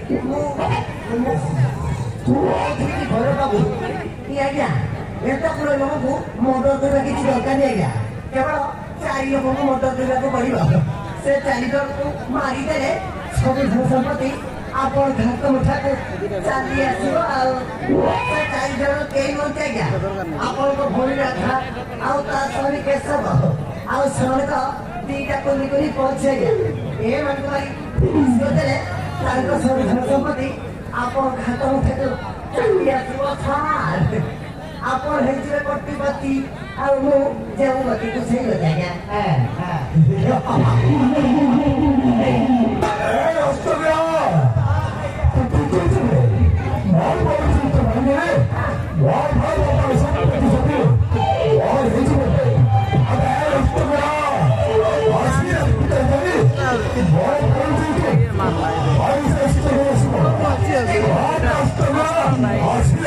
ଘର ବାବୁ ଆଜ୍ଞା ଏତେ ପୁରା ଲୋକଙ୍କୁ ମର୍ଡର କରିବା କିଛି ଦରକାର ନାହିଁ ଆଜ୍ଞା କେବଳ 4 ଲୋକଙ୍କୁ ମର୍ଡର କରିବାକୁ ପଡିବ ସେ 4 ଜଣଙ୍କୁ ମାରିଦେଲେ ସବୁ ଧନ ସମ୍ପତ୍ତି ଆପଣ ଘାଟ ମୁଠାକୁ ଚାଲି ଆସିବ ଆଉ ସେ 4 ଜଣ କେହି ନୁହନ୍ତି ଆଜ୍ଞା ଆପଣଙ୍କ ଭଉଣୀ ରାଧା ଆଉ ତା ସ୍ୱାମୀ କେଶବ ଆଉ ସେମାନେ ତ 2ଟା କୁନି କୁନି ପହଞ୍ଚି ଆଜ୍ଞା ଏମାନଙ୍କୁ ମାରି ଦେଲେ ତାଙ୍କ ସବୁ ଧନ ସମ୍ପତ୍ତି ଆପଣ ଘାଟ ମୁଠାକୁ ଚାଲି ଆସିବ ସାର୍ ଆପଣ ହେଇଯିବେ କୋଟିପତି ଆଉ ମୁଁ ଯେଉଁ ଗତିକୁ ସେଇ ଗତି ଆଜ୍ଞା Nice.